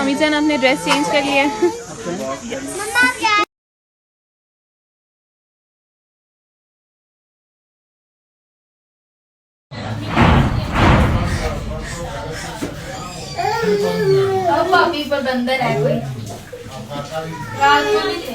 Mummy जान अपने dress change कर लिया। पापी पर बंदर है कोई रात को भी थे।